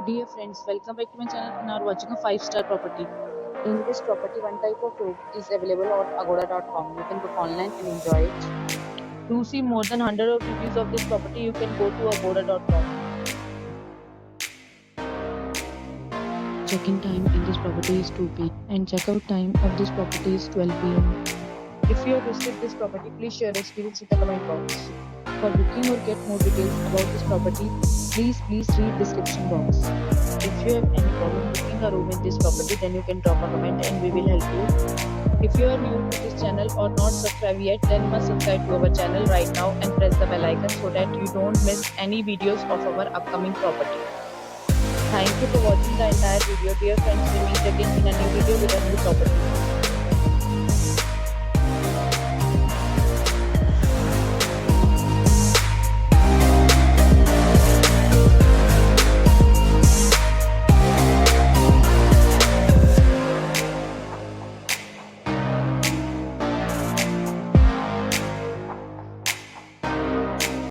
Dear friends, welcome back to my channel and are watching a 5-star property. In this property, one type of room is available on agoda.com. You can book online and enjoy it. To see more than 100 of reviews of this property, you can go to agoda.com. Check-in time in this property is 2 p.m. and check-out time of this property is 12 p.m. If you have visited this property, please share your experience in the comment box. For booking or get more details about this property, please read description box. If you have any problem booking a room in this property, then you can drop a comment and we will help you. If you are new to this channel or not subscribed yet, then must subscribe to our channel right now and press the bell icon so that you don't miss any videos of our upcoming property. Thank you for watching the entire video. Dear friends, we meet again in a new video with a new property.